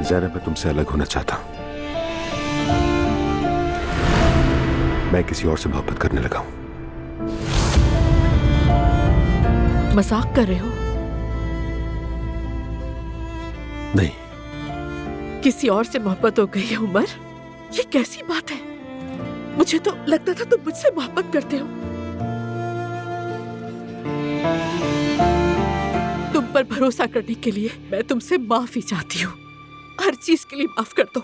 ज़ैनब, मैं तुमसे अलग होना चाहता हूँ। मैं किसी और से मोहब्बत करने लगा हूँ। मजाक कर रहे हो? नहीं। किसी और से मोहब्बत हो गई है उमर? ये कैसी बात है? मुझे तो लगता था तुम मुझसे मोहब्बत करते हो। तुम पर भरोसा करने के लिए मैं तुमसे माफी चाहती हूँ। हर चीज के लिए माफ कर दो।